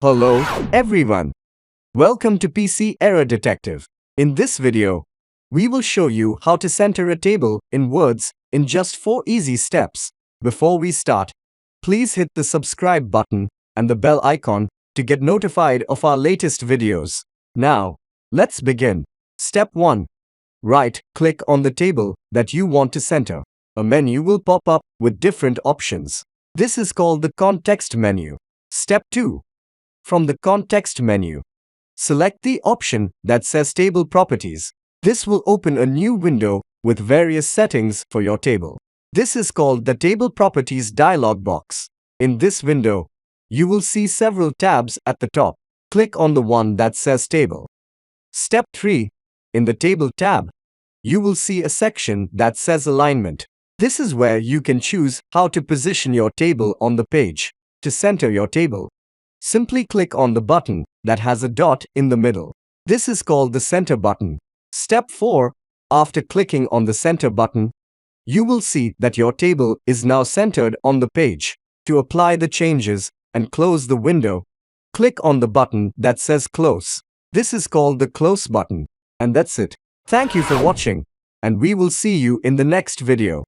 Hello, everyone. Welcome to PC Error Detective. In this video, we will show you how to center a table in words in just 4 easy steps. Before we start, please hit the subscribe button and the bell icon to get notified of our latest videos. Now, let's begin. Step 1. Right-click on the table that you want to center. A menu will pop up with different options. This is called the context menu. Step 2. From the context menu, select the option that says Table Properties. This will open a new window with various settings for your table. This is called the Table Properties dialog box. In this window, you will see several tabs at the top. Click on the one that says Table. Step 3. In the Table tab, you will see a section that says Alignment. This is where you can choose how to position your table on the page. To center your table, simply click on the button that has a dot in the middle. This is called the center button. Step 4. After clicking on the center button, you will see that your table is now centered on the page. To apply the changes and close the window, click on the button that says Close. This is called the Close button. And that's it. Thank you for watching, and we will see you in the next video.